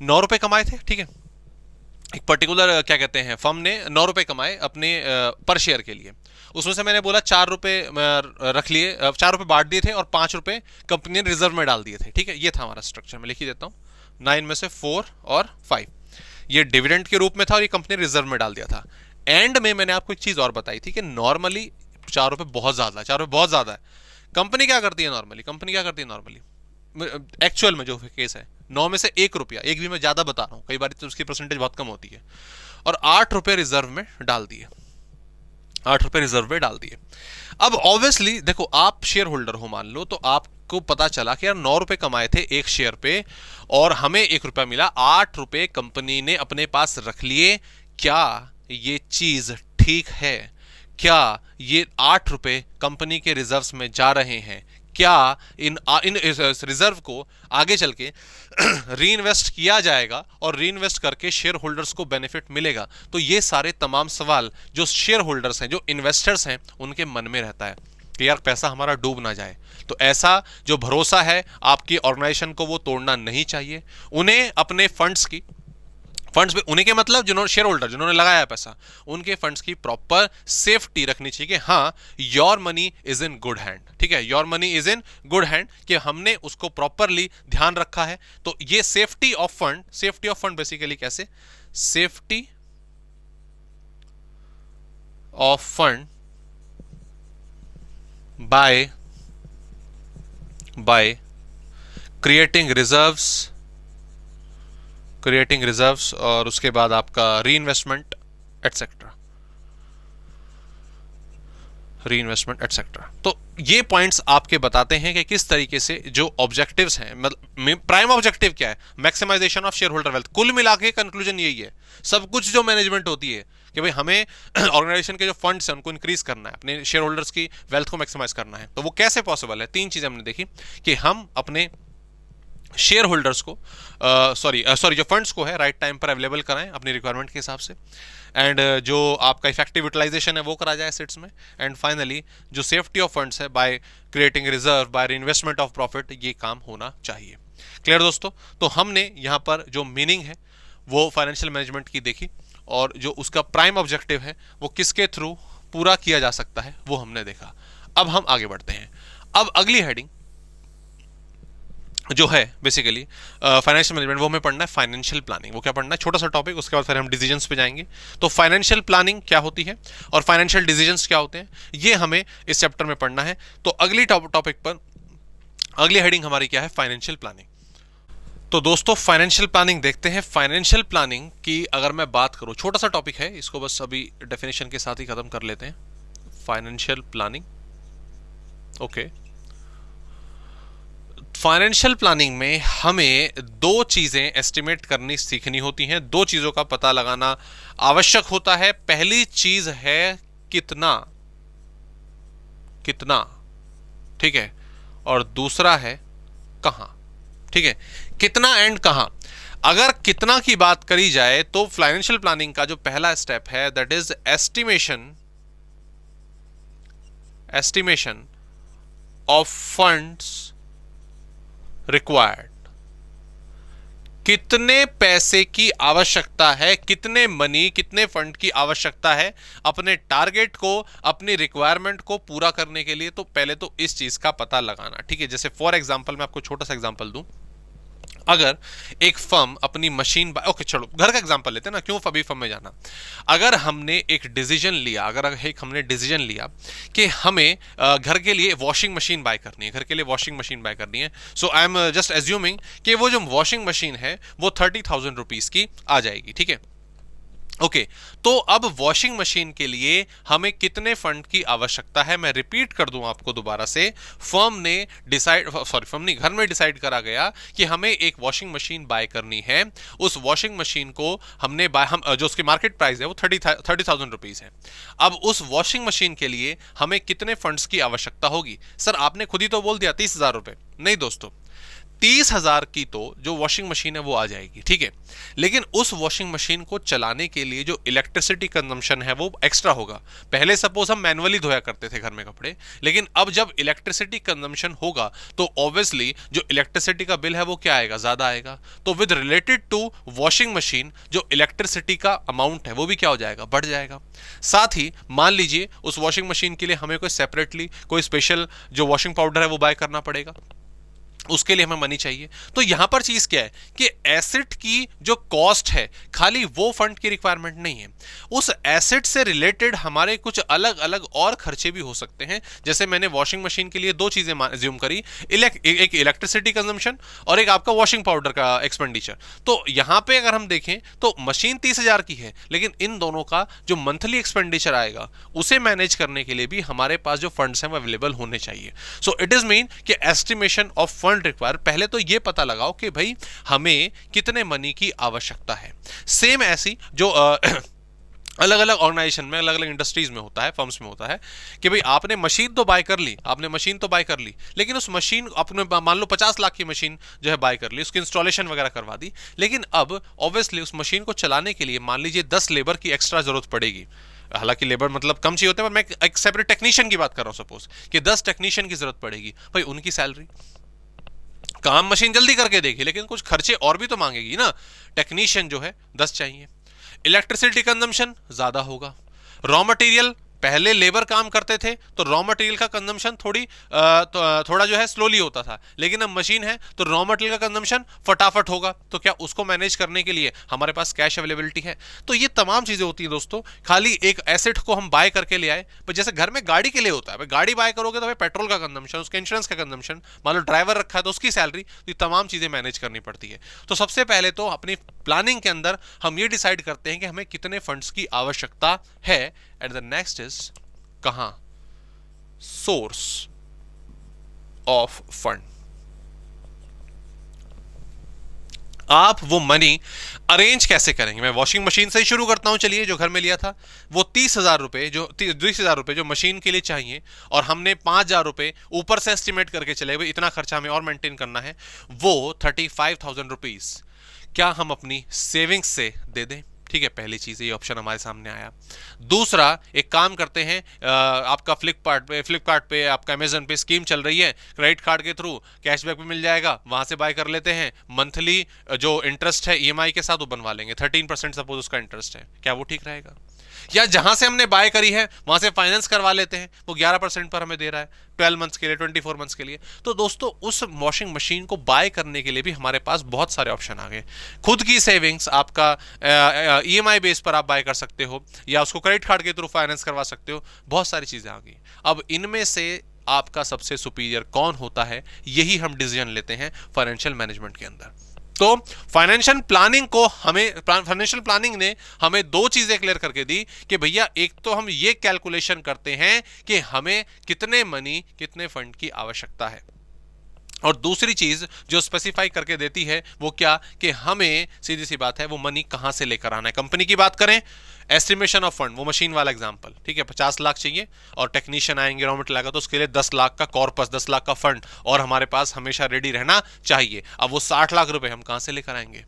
[SPEAKER 1] 9 रुपए कमाए थे, ठीक है, एक पर्टिकुलर क्या कहते हैं फर्म ने 9 रुपए कमाए अपने पर शेयर के लिए। उसमें से मैंने बोला 4 रुपए रख लिए, 4 रुपए बांट दिए थे और 5 रुपए कंपनी ने रिजर्व में डाल दिए थे, ठीक है। ये था हमारा स्ट्रक्चर, मैं लिख ही देता हूं, 9 में से 4 और 5। ये डिविडेंड के रूप में था और ये कंपनी रिजर्व में डाल दिया था। एंड में मैंने आपको एक चीज और बताई थी कि नॉर्मली 4 रुपए बहुत ज्यादा है, 4 रुपए बहुत ज्यादा है। कंपनी क्या करती है नॉर्मली, कंपनी क्या करती है नॉर्मली एक्चुअल में जो केस है, 9 में से 1 रुपया, एक भी मैं ज्यादा बता रहा हूं, कई बार तो उसकी परसेंटेज बहुत कम होती है, और 8 रुपए रिजर्व में डाल दिए, 8 रुपए रिजर्व में डाल दिए। अब ऑब्वियसली देखो, आप शेयर होल्डर हो मान लो, तो आपको पता चला कि यार 9 रुपए कमाए थे एक शेयर पे और हमें 1 रुपया मिला, 8 रुपए कंपनी ने अपने पास रख लिए। क्या ये चीज ठीक है? क्या ये 8 रुपए कंपनी के रिजर्व्स में जा रहे हैं? क्या इन रिजर्व को आगे चल के री इन्वेस्ट किया जाएगा और री इन्वेस्ट करके शेयर होल्डर्स को बेनिफिट मिलेगा? तो ये सारे तमाम सवाल जो शेयर होल्डर्स हैं, जो इन्वेस्टर्स हैं, उनके मन में रहता है कि यार पैसा हमारा डूब ना जाए। तो ऐसा जो भरोसा है आपकी ऑर्गेनाइजेशन को, वो तोड़ना नहीं चाहिए। उन्हें अपने फंड्स पे, उन्हीं के मतलब जिन्होंने शेयर होल्डर जिन्होंने लगाया पैसा, उनके फंड्स की प्रॉपर सेफ्टी रखनी चाहिए कि हाँ, your money is in good hand. ठीक है, your money is in good hand, कि हमने उसको प्रॉपरली ध्यान रखा है। तो ये सेफ्टी ऑफ फंड बेसिकली कैसे? Safety of fund by creating reserves और उसके बाद आपका री इन्वेस्टमेंट एटसेट्रा। तो ये पॉइंट्स आपके बताते हैं कि किस तरीके से जो ऑब्जेक्टिव्स हैं, मतलब प्राइम ऑब्जेक्टिव क्या है, maximisation of shareholder wealth. कुल मिला के कंक्लूजन यही है, सब कुछ जो मैनेजमेंट होती है कि भाई हमें ऑर्गेनाइजेशन के जो फंड्स हैं उनको इंक्रीज करना है, अपने शेयर होल्डर्स की वेल्थ को मैक्सिमाइज करना है। तो वो कैसे पॉसिबल है? 3 चीजें हमने देखी कि हम अपने शेयर होल्डर्स को जो फंड्स को है राइट टाइम पर अवेलेबल कराएं अपनी रिक्वायरमेंट के हिसाब से, एंड जो आपका इफेक्टिव यूटिलाइजेशन है वो करा जाए एसेट्स में, एंड फाइनली जो सेफ्टी ऑफ फंड्स है by creating reserve, by investment of profit, ये काम होना चाहिए। क्लियर दोस्तों? तो हमने यहाँ पर जो मीनिंग है वो फाइनेंशियल मैनेजमेंट की देखी, और जो उसका प्राइम ऑब्जेक्टिव है वो किसके थ्रू पूरा किया जा सकता है वो हमने देखा। अब हम आगे बढ़ते हैं। अब अगली हेडिंग जो है बेसिकली फाइनेंशियल मैनेजमेंट, वो हमें पढ़ना है फाइनेंशियल प्लानिंग। वो क्या पढ़ना है? छोटा सा टॉपिक, उसके बाद फिर हम डिसीजंस पे जाएंगे। तो फाइनेंशियल प्लानिंग क्या होती है और फाइनेंशियल डिसीजंस क्या होते हैं, ये हमें इस चैप्टर में पढ़ना है। तो अगली टॉपिक पर अगली हेडिंग हमारी क्या है? Financial planning. तो दोस्तों फाइनेंशियल प्लानिंग देखते हैं। फाइनेंशियल प्लानिंग की अगर मैं बात करूं, छोटा सा टॉपिक है, इसको बस अभी डेफिनेशन के साथ ही खत्म कर लेते हैं। Financial planning, okay. Financial planning में हमें 2 चीजें एस्टिमेट करनी सीखनी होती हैं, 2 चीजों का पता लगाना आवश्यक होता है। पहली चीज है कितना, ठीक है, और दूसरा है कहां। ठीक है, कितना एंड कहां। अगर कितना की बात करी जाए तो फाइनेंशियल प्लानिंग का जो पहला स्टेप है that is estimation of funds required. कितने पैसे की आवश्यकता है, कितने फंड की आवश्यकता है अपने टारगेट को, अपनी रिक्वायरमेंट को पूरा करने के लिए। तो पहले तो इस चीज का पता लगाना। ठीक है, जैसे फॉर एग्जांपल मैं आपको छोटा सा एग्जांपल दूं। अगर एक फर्म अपनी मशीन, ओके चलो घर का एग्जांपल लेते हैं ना, क्यों अभी फर्म में जाना। अगर हमने एक डिसीजन लिया, कि हमें घर के लिए वॉशिंग मशीन बाय करनी है, सो आई एम जस्ट एज्यूमिंग कि वो जो वॉशिंग मशीन है वो 30,000 रुपीज की आ जाएगी। ठीक है, ओके तो अब वॉशिंग मशीन के लिए हमें कितने फंड की आवश्यकता है? मैं रिपीट कर दूं आपको दोबारा से। घर में डिसाइड करा गया कि हमें एक वॉशिंग मशीन बाय करनी है। उस वॉशिंग मशीन को हमने जो उसकी मार्केट प्राइस है वो 30,000 रुपीज है। अब उस वॉशिंग मशीन के लिए हमें कितने फंड्स की आवश्यकता होगी? सर आपने खुद ही तो बोल दिया 30,000 रुपए। नहीं दोस्तों, 30,000 की तो जो वॉशिंग मशीन है वो आ जाएगी। ठीक है, लेकिन उस वॉशिंग मशीन को चलाने के लिए जो इलेक्ट्रिसिटी कंजम्पशन है वो एक्स्ट्रा होगा। पहले सपोज हम मैनुअली धोया करते थे घर में कपड़े, लेकिन अब जब इलेक्ट्रिसिटी कंजम्पशन होगा तो ऑब्वियसली जो इलेक्ट्रिसिटी का बिल है वो क्या आएगा? ज्यादा आएगा। तो with related to washing machine जो इलेक्ट्रिसिटी का अमाउंट है वो भी क्या हो जाएगा? बढ़ जाएगा। साथ ही मान लीजिए उस वॉशिंग मशीन के लिए हमें कोई सेपरेटली कोई स्पेशल जो वॉशिंग पाउडर है वो बाय करना पड़ेगा। उसके लिए हमें मनी चाहिए। तो यहां पर चीज क्या है कि एसेट की जो कॉस्ट है खाली वो फंड की रिक्वायरमेंट नहीं है, उस एसेट से रिलेटेड हमारे कुछ अलग अलग और खर्चे भी हो सकते हैं। जैसे मैंने वॉशिंग मशीन के लिए दो चीजें ज्यूम करी, एक इलेक्ट्रिसिटी कंजम्पशन और एक आपका वॉशिंग पाउडर का एक्सपेंडिचर। तो यहां पे अगर हम देखें तो मशीन 30,000 की है, लेकिन इन दोनों का जो मंथली एक्सपेंडिचर आएगा उसे मैनेज करने के लिए भी हमारे पास जो फंड्स हैं वो अवेलेबल होने चाहिए। सो इट इज मीन कि एस्टिमेशन ऑफ फंड रिक्वायर, पहले तो ये पता लगाओ कि भाई हमें कितने मनी की आवश्यकता है। सेम ऐसी जो अलग अलग ऑर्गेनाइजेशन में, अलग अलग इंडस्ट्रीज में होता है, फर्म्स में होता है कि भाई आपने मशीन तो बाय कर ली, लेकिन उस मशीन आपने मान लो 50 लाख की मशीन जो है बाय कर ली, उसकी इंस्टॉलेशन वगैरह करवा दी, लेकिन अब ऑब्वियसली उस मशीन को चलाने के लिए मान लीजिए 10 लेबर की एक्स्ट्रा जरूरत पड़ेगी। हालांकि लेबर मतलब कम चाहिए होते हैं, पर मैं एक सेपरेट टेक्नीशियन की बात कर रहा हूं। सपोज कि 10 टेक्नीशियन की जरूरत पड़ेगी, भाई उनकी सैलरी, काम मशीन जल्दी करके देगी लेकिन कुछ खर्चे और भी तो मांगेगी ना। टेक्नीशियन जो है 10 चाहिए। इलेक्ट्रिसिटी कंजम्पशन ज्यादा होगा। रॉ मटेरियल, पहले लेबर काम करते थे तो रॉ मटेरियल का कंजम्पशन थोड़ा जो है स्लोली होता था, लेकिन अब मशीन है तो रॉ मटेरियल का कंजम्पशन फटाफट होगा। तो क्या उसको मैनेज करने के लिए हमारे पास कैश अवेलेबिलिटी है? तो ये तमाम चीजें होती हैं दोस्तों। खाली एक एसेट को हम बाय करके ले आए, पर जैसे घर में गाड़ी के लिए होता है, गाड़ी बाय करोगे तो पेट्रोल का कंजम्पशन, उसके इंश्योरेंस का कंजम्पशन, मान लो ड्राइवर रखा है तो उसकी सैलरी, तो ये तमाम चीजें मैनेज करनी पड़ती है। तो सबसे पहले तो अपनी प्लानिंग के अंदर हम ये डिसाइड करते हैं कि हमें कितने फंड्स की आवश्यकता है। एंड द नेक्स्ट इज कहां? Source of fund. आप वो मनी अरेंज कैसे करेंगे? मैं वॉशिंग मशीन से ही शुरू करता हूं। चलिए, जो घर में लिया था वो 30,000 रुपए, जो 20,000 रुपए जो मशीन के लिए चाहिए, और हमने 5,000 रुपए ऊपर से एस्टिमेट करके चले भाई इतना खर्चा हमें और मेंटेन करना है, वो 35,000 रुपीज क्या हम अपनी सेविंग्स से दे दें? ठीक है, पहली चीज ये ऑप्शन हमारे सामने आया। दूसरा, एक काम करते हैं, आपका फ्लिपकार्ट पे आपका अमेजन पे स्कीम चल रही है, क्रेडिट कार्ड के थ्रू कैशबैक भी मिल जाएगा, वहां से बाय कर लेते हैं। मंथली जो इंटरेस्ट है ईएमआई के साथ वो बनवा लेंगे, 13% सपोज उसका इंटरेस्ट है, क्या वो ठीक रहेगा? या जहां से हमने बाय करी है वहां से फाइनेंस करवा लेते हैं, वो 11% पर हमें दे रहा है 12 मंथ्स के लिए, 24 मंथ्स के लिए। तो दोस्तों, उस वॉशिंग मशीन को बाय करने के लिए भी हमारे पास बहुत सारे ऑप्शन आ गए। खुद की सेविंग्स, आपका ईएमआई बेस पर आप बाय कर सकते हो, या उसको क्रेडिट कार्ड के थ्रू फाइनेंस करवा सकते हो, बहुत सारी चीजें आ गई। अब इनमें से आपका सबसे सुपीरियर कौन होता है, यही हम डिसीजन लेते हैं फाइनेंशियल मैनेजमेंट के अंदर। तो फाइनेंशियल प्लानिंग ने हमें दो चीजें क्लियर करके दी कि भैया, एक तो हम ये कैलकुलेशन करते हैं कि हमें कितने मनी, कितने फंड की आवश्यकता है, और दूसरी चीज जो स्पेसिफाई करके देती है वो क्या, कि हमें सीधी सी बात है वो मनी कहां से लेकर आना है। कंपनी की बात करें, एस्टिमेशन ऑफ फंड, वो मशीन वाला एग्जांपल, ठीक है, 50 लाख चाहिए और टेक्नीशियन आएंगे, रॉ मटेरियल लगा, तो उसके लिए 10 लाख का कॉर्पस, 10 लाख का फंड और हमारे पास हमेशा रेडी रहना चाहिए। अब वो 60 लाख रुपए हम कहां से लेकर आएंगे?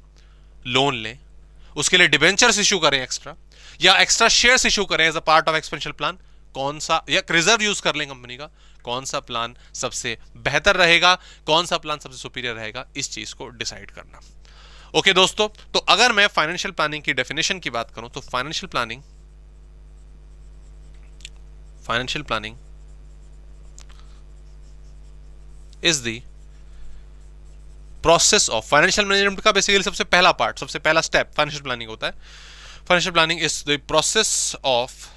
[SPEAKER 1] लोन लें, उसके लिए डिबेंचर्स इशू करें एक्स्ट्रा, या एक्स्ट्रा शेयर्स इशू करें as a part of expansion plan, कौन सा, या रिजर्व यूज कर लें कंपनी का, कौन सा प्लान सबसे बेहतर रहेगा, कौन सा प्लान सबसे सुपीरियर रहेगा, इस चीज को डिसाइड करना। ओके दोस्तों, तो अगर मैं फाइनेंशियल प्लानिंग की डेफिनेशन की बात करूं तो financial planning is the process of financial management का बेसिकली सबसे पहला पार्ट, सबसे पहला स्टेप फाइनेंशियल प्लानिंग होता है। Financial planning is the process of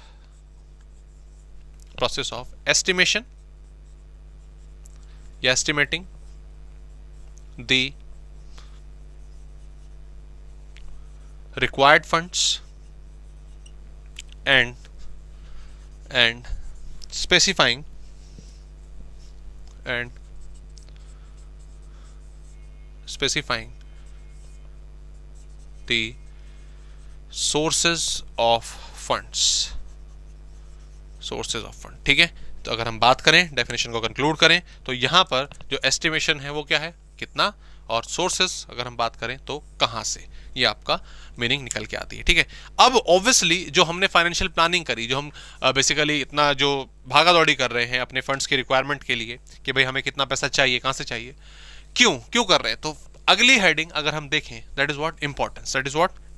[SPEAKER 1] estimation, या estimating the required funds and specifying the sources of funds, ठीक है। तो अगर हम बात करें, डेफिनेशन को कंक्लूड करें, तो यहां पर जो एस्टिमेशन है वो क्या है, कितना, और सोर्सेस अगर हम बात करें तो कहां से, ये आपका मीनिंग निकल के आती है, ठीक है। अब ऑब्वियसली जो हमने फाइनेंशियल प्लानिंग करी, जो हम बेसिकली इतना जो भागा दौड़ी कर रहे हैं अपने फंड्स की रिक्वायरमेंट के लिए कि भाई हमें कितना पैसा चाहिए, कहां से चाहिए, क्यों कर रहे हैं, तो अगली हेडिंग अगर हम देखें, दैट इज व्हाट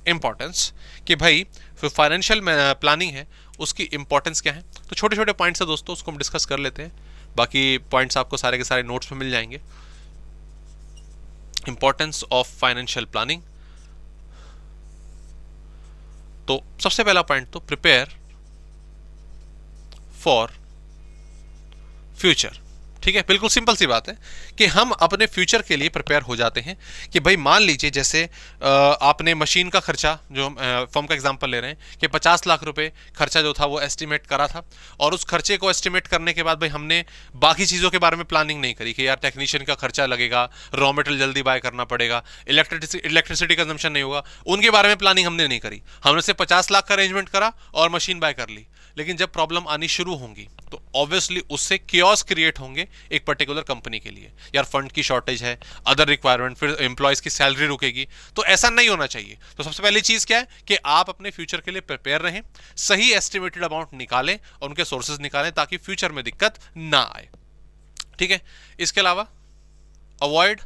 [SPEAKER 1] इंपॉर्टेंस, कि भाई फाइनेंशियल प्लानिंग है उसकी इंपॉर्टेंस क्या है। तो छोटे छोटे पॉइंट्स है दोस्तों, उसको हम डिस्कस कर लेते हैं, बाकी पॉइंट्स आपको सारे के सारे नोट्स में मिल जाएंगे। Importance of financial planning. तो सबसे पहला पॉइंट तो प्रिपेयर फॉर फ्यूचर। ठीक है, बिल्कुल सिंपल सी बात है कि हम अपने फ्यूचर के लिए प्रिपेयर हो जाते हैं कि भाई मान लीजिए जैसे आपने मशीन का खर्चा, जो हम फर्म का एग्जांपल ले रहे हैं कि 50 लाख रुपए खर्चा जो था वो एस्टिमेट करा था, और उस खर्चे को एस्टिमेट करने के बाद भाई हमने बाकी चीज़ों के बारे में प्लानिंग नहीं करी कि यार टेक्नीशियन का खर्चा लगेगा, रॉ मटेरियल जल्दी बाय करना पड़ेगा, इलेक्ट्रिसिटी कंजम्पशन नहीं होगा, उनके बारे में प्लानिंग हमने नहीं करी। हमने सिर्फ 50 लाख का अरेंजमेंट करा और मशीन बाय कर ली। लेकिन जब प्रॉब्लम आनी शुरू होंगी तो ऑब्वियसली उससे कियोस क्रिएट होंगे एक पर्टिकुलर कंपनी के लिए, यार फंड की शॉर्टेज है, अदर रिक्वायरमेंट, फिर एम्प्लॉयज की सैलरी रुकेगी। तो ऐसा नहीं होना चाहिए। तो सबसे पहली चीज क्या है कि आप अपने फ्यूचर के लिए प्रिपेयर रहें, सही एस्टिमेटेड अमाउंट निकालें और उनके सोर्सेज निकालें ताकि फ्यूचर में दिक्कत ना आए। ठीक है, इसके अलावा avoid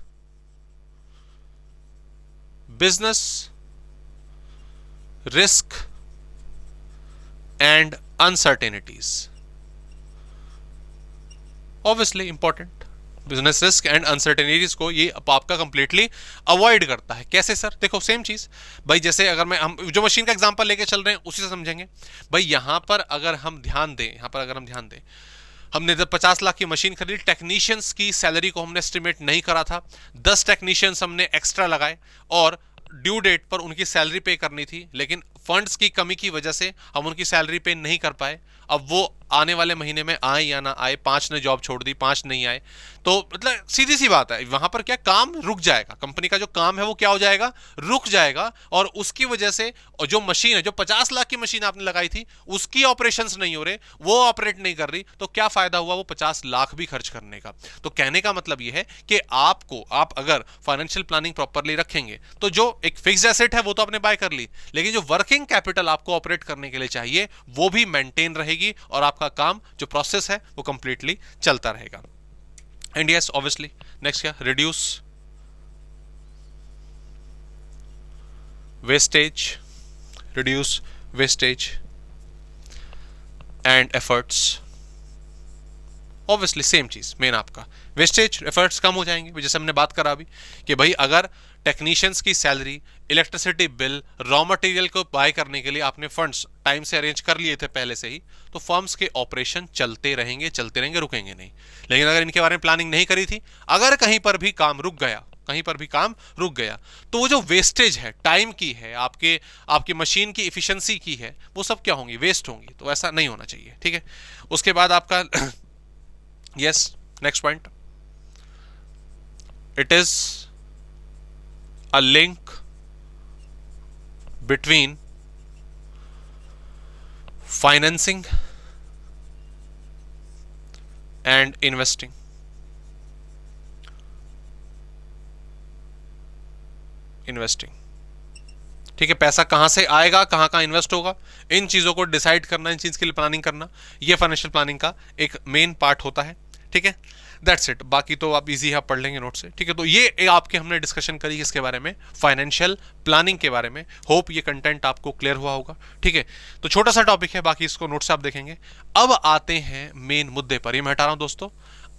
[SPEAKER 1] business risk and uncertainties. Obviously important, business risk and uncertainties को ये आपका कंप्लीटली अवॉइड करता है। कैसे सर? देखो सेम चीज भाई, जैसे अगर हम जो मशीन का एग्जांपल लेके चल रहे हैं उसी से समझेंगे। भाई यहां पर अगर हम ध्यान दें, हमने जब 50 लाख की मशीन खरीदी, टेक्नीशियंस की सैलरी को हमने एस्टिमेट नहीं करा था, 10 टेक्नीशियंस हमने एक्स्ट्रा लगाए और ड्यू डेट पर उनकी सैलरी पे करनी थी, लेकिन फंड्स की कमी की वजह से हम उनकी सैलरी पे नहीं कर पाए। अब वो आने वाले महीने में आए या ना आए, 5 ने जॉब छोड़ दी, 5 नहीं आए, तो मतलब सीधी सी बात है वहां पर क्या काम रुक जाएगा, कंपनी का जो काम है वो क्या हो जाएगा, रुक जाएगा। और उसकी वजह से जो मशीन है, जो 50 लाख की मशीन आपने लगाई थी, उसकी ऑपरेशंस नहीं हो रहे, वो ऑपरेट नहीं कर रही, तो क्या फायदा हुआ वो 50 लाख भी खर्च करने का। तो कहने का मतलब ये है कि आप अगर फाइनेंशियल प्लानिंग प्रॉपरली रखेंगे तो जो एक फिक्स एसेट है वो तो आपने बाय कर ली, लेकिन जो वर्किंग कैपिटल आपको ऑपरेट करने के लिए चाहिए वो भी मेंटेन रहेगी और आपका काम जो प्रोसेस है वो कंप्लीटली चलता रहेगा। एंड यस ऑब्वियसली नेक्स्ट क्या, reduce wastage and efforts. Obviously same चीज, मेन आपका वेस्टेज एफर्ट्स कम हो जाएंगे। जैसे हमने बात करा अभी कि भाई अगर टेक्नीशियंस की salary, electricity bill, raw material को बाय करने के लिए आपने फंड्स टाइम से अरेंज कर लिए थे पहले से ही, तो फर्म्स के ऑपरेशन चलते रहेंगे, रुकेंगे नहीं। लेकिन अगर इनके बारे में प्लानिंग नहीं करी थी, अगर कहीं पर भी काम रुक गया, तो वो जो वेस्टेज है, टाइम की है, आपकी मशीन की इफिशिएंसी की है, वो सब क्या होंगी, वेस्ट होंगी। तो ऐसा नहीं होना चाहिए। ठीक है, उसके बाद आपका yes, next point, it is a link between financing and investing. ठीक है, पैसा कहां से आएगा, कहां इन्वेस्ट होगा, इन चीजों को डिसाइड करना, इन चीज के लिए प्लानिंग करना, ये फाइनेंशियल प्लानिंग का एक मेन पार्ट होता है। ठीक है, दैट्स इट। बाकी तो आप इजी आप पढ़ लेंगे नोट से। ठीक है, तो ये आपके हमने डिस्कशन करी इसके बारे में, फाइनेंशियल प्लानिंग के बारे में। होप ये कंटेंट आपको क्लियर हुआ होगा। ठीक है, तो छोटा सा टॉपिक है, बाकी इसको नोट से आप देखेंगे। अब आते हैं मेन मुद्दे पर, ये मैं हटा रहा हूं दोस्तों।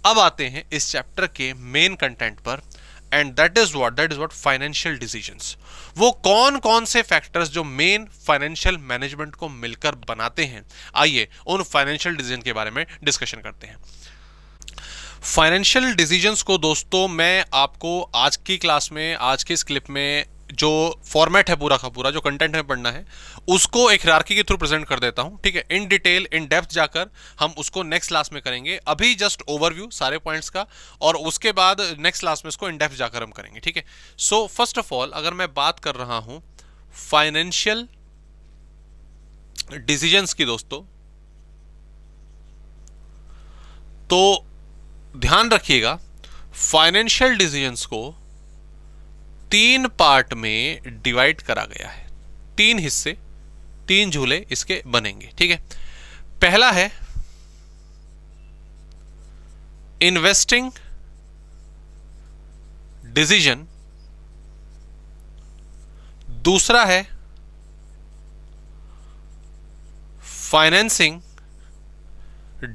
[SPEAKER 1] अब आते हैं इस चैप्टर के मेन कंटेंट पर, and that is what financial decisions. वो कौन कौन से फैक्टर्स जो मेन फाइनेंशियल मैनेजमेंट को मिलकर बनाते हैं, आइए उन फाइनेंशियल डिसीजन के बारे में डिस्कशन करते हैं। फाइनेंशियल डिसीजंस को दोस्तों मैं आपको आज की क्लास में, आज की इस क्लिप में जो फॉर्मेट है पूरा का पूरा, जो कंटेंट में पढ़ना है, उसको एक हायरार्की के थ्रू प्रेजेंट कर देता हूं। ठीक है, इन डिटेल, इन डेप्थ जाकर हम उसको नेक्स्ट क्लास में करेंगे। अभी जस्ट ओवरव्यू सारे पॉइंट्स का, और उसके बाद नेक्स्ट क्लास में इसको इन डेप्थ जाकर हम करेंगे। ठीक है, सो फर्स्ट ऑफ ऑल अगर मैं बात कर रहा हूं फाइनेंशियल डिसीजंस की दोस्तों, तो ध्यान रखिएगा फाइनेंशियल डिसीजंस को 3 पार्ट में डिवाइड करा गया है। 3 हिस्से, 3 झूले इसके बनेंगे। ठीक है, पहला है इन्वेस्टिंग डिसीजन, दूसरा है फाइनेंसिंग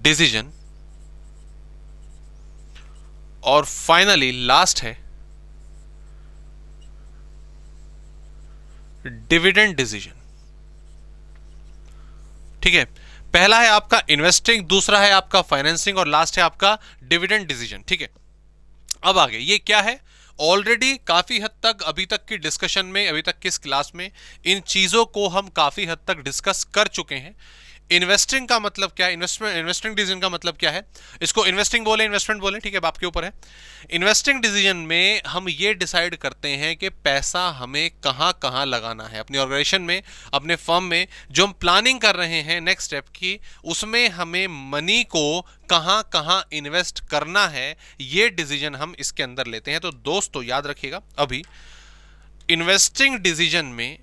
[SPEAKER 1] डिसीजन, और फाइनली लास्ट है डिविडेंड डिसीजन। ठीक है, पहला है आपका इन्वेस्टिंग, दूसरा है आपका फाइनेंसिंग और लास्ट है आपका डिविडेंड डिसीजन। ठीक है, अब आगे ये क्या है, ऑलरेडी काफी हद तक अभी तक की डिस्कशन में, अभी तक की इस क्लास में इन चीजों को हम काफी हद तक डिस्कस कर चुके हैं। इन्वेस्टिंग का मतलब क्या है, इन्वेस्टिंग डिसीजन का मतलब क्या है, इसको इन्वेस्टिंग बोले, इन्वेस्टमेंट बोले, ठीक है, अब आपके ऊपर है। इन्वेस्टिंग डिसीजन में हम ये डिसाइड करते हैं कि पैसा हमें कहाँ कहाँ लगाना है अपनी ऑर्गेनाइजेशन में, अपने फर्म में, जो हम प्लानिंग कर रहे हैं नेक्स्ट स्टेप की, उसमें हमें मनी को कहाँ कहाँ इन्वेस्ट करना है, ये डिसीजन हम इसके अंदर लेते हैं। तो दोस्तों याद रखिएगा, अभी इन्वेस्टिंग डिसीजन में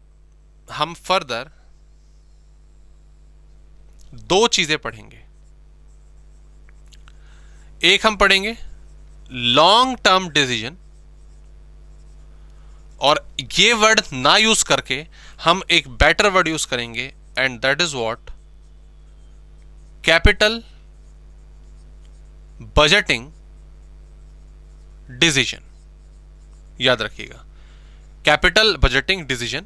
[SPEAKER 1] हम फर्दर दो चीजें पढ़ेंगे। एक हम पढ़ेंगे लॉन्ग टर्म डिसीजन, और ये वर्ड ना यूज करके हम एक बेटर वर्ड यूज करेंगे, and that is what capital budgeting decision. याद रखिएगा, कैपिटल बजटिंग डिसीजन।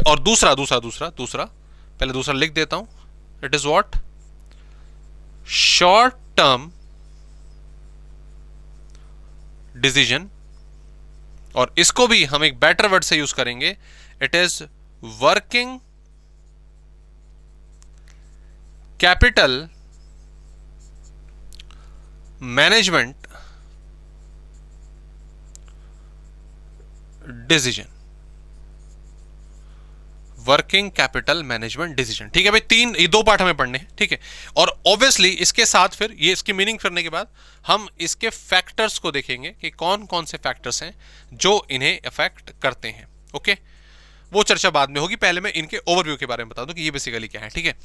[SPEAKER 1] और दूसरा पहले दूसरा लिख देता हूं, it is what short term decision, और इसको भी हम एक बेटर वर्ड से यूज करेंगे, it is working capital management decision. Working capital management decision. ठीक है भाई, ये दो पार्ट हमें पढ़ने हैं। ठीक है, और ऑब्वियसली इसके साथ फिर ये इसकी मीनिंग करने के बाद हम इसके फैक्टर्स को देखेंगे कि कौन कौन से फैक्टर्स हैं जो इन्हें अफेक्ट करते हैं। ओके, वो चर्चा बाद में होगी, पहले मैं इनके ओवरव्यू के बारे में बता दूं कि ये बेसिकली क्या है। ठीक है,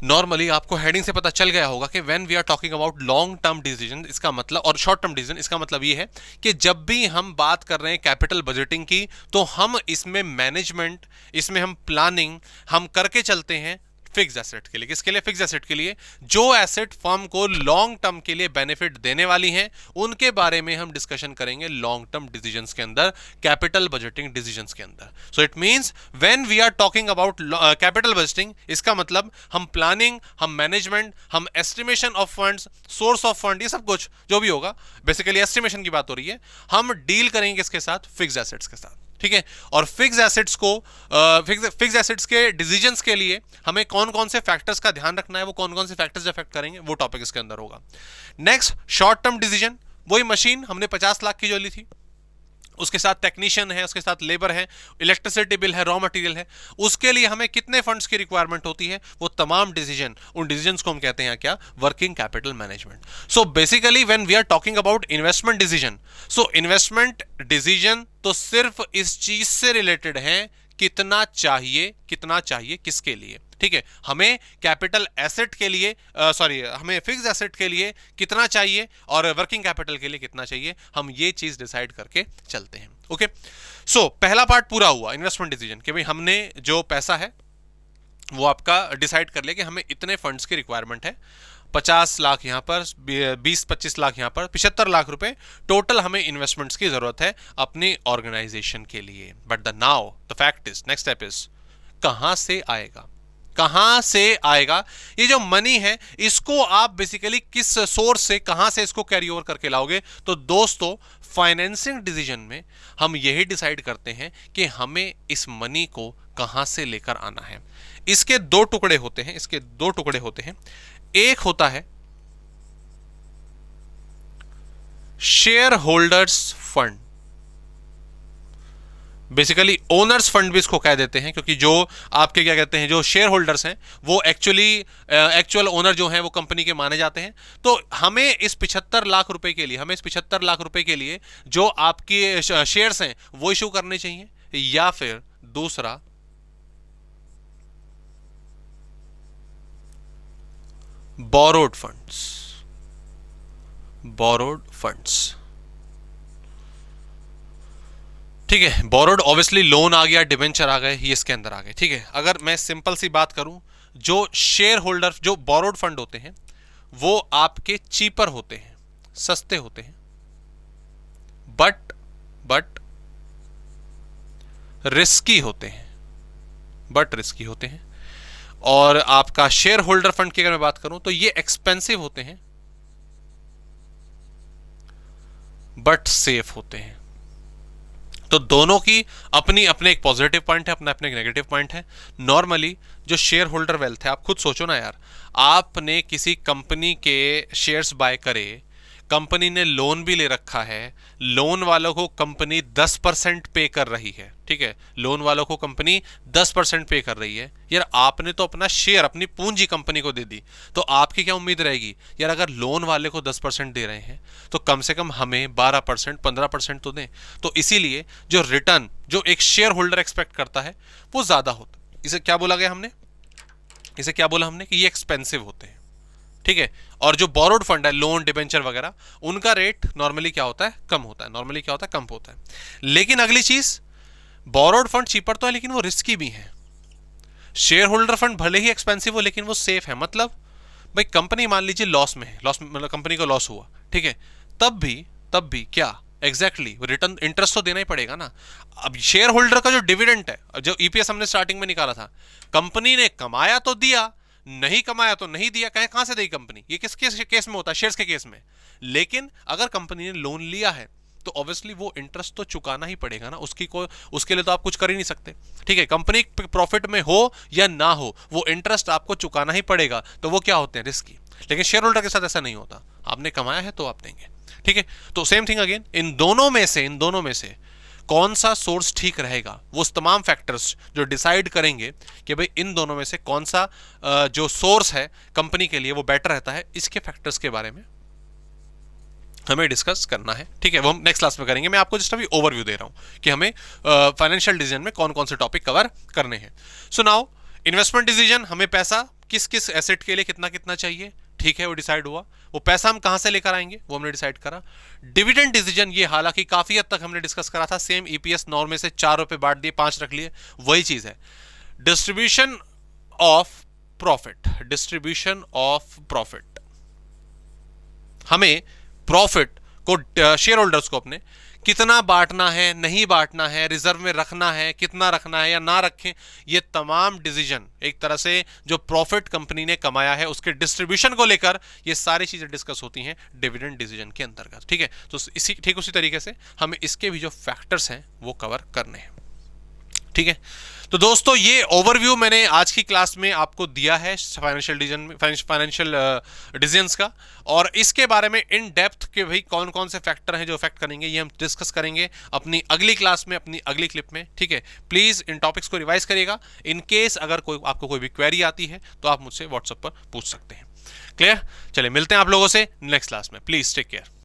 [SPEAKER 1] नॉर्मली आपको हेडिंग से पता चल गया होगा कि when we are talking about long term decision, इसका मतलब, और शॉर्ट टर्म डिसीजन, इसका मतलब ये है कि जब भी हम बात कर रहे हैं कैपिटल बजटिंग की, तो हम इसमें मैनेजमेंट, इसमें हम प्लानिंग हम करके चलते हैं फिक्स एसेट के लिए। किसके लिए? फिक्स एसेट के लिए। जो एसेट फर्म को लॉन्ग टर्म के लिए बेनिफिट देने वाली हैं, उनके बारे में हम डिस्कशन करेंगे लॉन्ग टर्म डिसीजंस के अंदर, कैपिटल बजटिंग डिसीजंस के अंदर। So it means when we are talking about capital budgeting, इसका मतलब हम प्लानिंग, हम मैनेजमेंट, हम estimation of funds, source of fund, ये सब कुछ जो भी होगा, बेसिकली एस्टिमेशन की बात हो रही है, हम डील करेंगे किसके साथ? फिक्स एसेट्स के साथ। ठीक है, और फिक्स एसेट्स को फिक्स एसेट्स के डिसीजंस के लिए हमें कौन कौन से फैक्टर्स का ध्यान रखना है, वो कौन कौन से फैक्टर्स अफेक्ट करेंगे, वो टॉपिक इसके अंदर होगा। नेक्स्ट, शॉर्ट टर्म डिसीजन, वही मशीन हमने 50 लाख की जो ली थी, उसके साथ टेक्नीशियन है, उसके साथ लेबर है, इलेक्ट्रिसिटी बिल है, रॉ मटेरियल है, उसके लिए हमें कितने फंड्स की रिक्वायरमेंट होती है, वो तमाम डिसीजन, उन डिसीजंस को हम कहते हैं क्या? Working capital management. So basically when we are talking about investment decision, so investment decision तो सिर्फ इस चीज से रिलेटेड है, कितना चाहिए किसके लिए। ठीक है, हमें कैपिटल एसेट के लिए, हमें फिक्स एसेट के लिए कितना चाहिए और वर्किंग कैपिटल के लिए कितना चाहिए, हम ये चीज डिसाइड करके चलते हैं। ओके, सो पहला पार्ट पूरा हुआ इन्वेस्टमेंट डिसीजन कि भाई हमने जो पैसा है वो आपका डिसाइड कर लिया कि हमें इतने फंड्स की रिक्वायरमेंट है, 50 लाख यहाँ पर, 20-25 लाख यहाँ पर, 75 लाख रुपए टोटल हमें इन्वेस्टमेंट्स की जरूरत है अपनी ऑर्गेनाइजेशन के लिए। But the now the fact is, next step is, कहां से आएगा? कहां से आएगा ये जो मनी है? इसको आप बेसिकली किस सोर्स से, कहां से इसको कैरी ओवर करके लाओगे? तो दोस्तों, फाइनेंसिंग डिसीजन में हम यही डिसाइड करते हैं कि हमें इस मनी को कहां से लेकर आना है। इसके दो टुकड़े होते हैं। एक होता है share holders fund, basically owner's fund भी इसको कह देते हैं, क्योंकि जो आपके क्या कहते हैं, जो शेयर होल्डर्स हैं वो एक्चुअल ओनर जो हैं वो कंपनी के माने जाते हैं। तो हमें इस 75 लाख रुपए के लिए जो आपके शेयर्स हैं वो इशू करने चाहिए, या फिर दूसरा बोरोड फंड्स। ठीक है, बोरोड ऑब्वियसली लोन आ गया, डिबेंचर आ गए, ये इसके अंदर आ गए। ठीक है, अगर मैं सिंपल सी बात करूं, जो शेयर होल्डर, जो बोरोड फंड होते हैं वो आपके चीपर होते हैं, सस्ते होते हैं, बट रिस्की होते हैं। बट रिस्की होते हैं। और आपका शेयर होल्डर फंड की अगर मैं बात करूं तो ये एक्सपेंसिव होते हैं बट सेफ होते हैं। तो दोनों की अपनी अपने एक पॉजिटिव पॉइंट है, अपना अपने एक नेगेटिव पॉइंट है। नॉर्मली जो शेयर होल्डर वेल्थ है, आप खुद सोचो ना यार, आपने किसी कंपनी के शेयर्स बाय करे, कंपनी ने लोन भी ले रखा है, लोन वालों को कंपनी 10% पे कर रही है, ठीक है, लोन वालों को कंपनी 10% पे कर रही है। यार आपने तो अपना शेयर, अपनी पूंजी कंपनी को दे दी, तो आपकी क्या उम्मीद रहेगी यार, अगर लोन वाले को 10% दे रहे हैं तो कम से कम हमें 12% 15% तो दें। तो इसीलिए जो रिटर्न जो एक शेयर होल्डर एक्सपेक्ट करता है वो ज्यादा होता है। इसे क्या बोला गया हमने, इसे क्या बोला हमने कि ये एक्सपेंसिव होते हैं, ठीक है। और जो बोरोड फंड है, लोन डिबेंचर वगैरह, उनका रेट नॉर्मली क्या होता है, कम होता है, नॉर्मली क्या होता है, कम होता है। लेकिन अगली चीज, बोरोड फंड चीपर तो है लेकिन वो रिस्की भी है। शेयर होल्डर फंड भले ही एक्सपेंसिव हो लेकिन वो सेफ है। मतलब भाई कंपनी मान लीजिए लॉस में है, लॉस मतलब कंपनी को लॉस हुआ, ठीक है, तब भी क्या एग्जैक्टली रिटर्न इंटरेस्ट तो देना ही पड़ेगा ना। अब शेयर होल्डर का जो डिविडेंड है, जो ईपीएस हमने स्टार्टिंग में निकाला था, कंपनी ने कमाया तो दिया, नहीं कमाया तो नहीं दिया। कहां से देगी कंपनी, ये किस केस में होता है, शेयर्स के केस में। लेकिन अगर कंपनी ने लोन लिया है तो ऑब्वियसली वो इंटरेस्ट तो चुकाना ही पड़ेगा ना, उसके लिए तो आप कुछ कर ही नहीं सकते, ठीक है। कंपनी प्रॉफिट में हो या ना हो, वो इंटरेस्ट आपको चुकाना ही पड़ेगा। तो वो क्या होते हैं, रिस्की। लेकिन शेयर होल्डर के साथ ऐसा नहीं होता, आपने कमाया है तो आप देंगे, ठीक है। तो सेम थिंग अगेन, इन दोनों में से कौन सा सोर्स ठीक रहेगा, वो तमाम फैक्टर्स जो डिसाइड करेंगे कि भाई इन दोनों में से कौन सा जो सोर्स है कंपनी के लिए वो बेटर रहता है, इसके फैक्टर्स के बारे में हमें डिस्कस करना है, ठीक है। वो हम नेक्स्ट क्लास में करेंगे। मैं आपको जस्ट अभी ओवरव्यू दे रहा हूं कि हमें फाइनेंशियल डिसीजन में कौन कौन से टॉपिक कवर करने हैं। सो नाउ इन्वेस्टमेंट डिसीजन, हमें पैसा किस किस एसेट के लिए कितना कितना चाहिए, ठीक है, वो डिसाइड हुआ। वो पैसा हम कहां से लेकर आएंगे वो हमने डिसाइड करा। डिविडेंड डिसीजन, ये हालांकि काफी हद तक हमने डिस्कस करा था। सेम ईपीएस 9 में से 4 रुपए बांट दिए, 5 रख लिए, वही चीज है। Distribution of profit, distribution of profit, हमें प्रॉफिट को शेयर होल्डर्स को अपने कितना बांटना है, नहीं बांटना है, रिजर्व में रखना है, कितना रखना है या ना रखें, ये तमाम डिसीजन एक तरह से जो प्रॉफिट कंपनी ने कमाया है उसके डिस्ट्रीब्यूशन को लेकर ये सारी चीजें डिस्कस होती हैं डिविडेंड डिसीजन के अंतर्गत, ठीक है। तो ठीक उसी तरीके से हमें इसके भी जो फैक्टर्स हैं वो कवर करने हैं, ठीक है। तो दोस्तों ये ओवरव्यू मैंने आज की क्लास में आपको दिया है फाइनेंशियल डिसीजंस का, और इसके बारे में इन डेप्थ के भाई कौन कौन से फैक्टर हैं जो इफेक्ट करेंगे, ये हम डिस्कस करेंगे अपनी अगली क्लास में, अपनी अगली क्लिप में, ठीक है। प्लीज इन टॉपिक्स को रिवाइज करिएगा। इन केस अगर आपको कोई भी क्वेरी आती है तो आप मुझसे व्हाट्सएप पर पूछ सकते हैं। क्लियर? चलिए मिलते हैं आप लोगों से नेक्स्ट क्लास में। Please take care.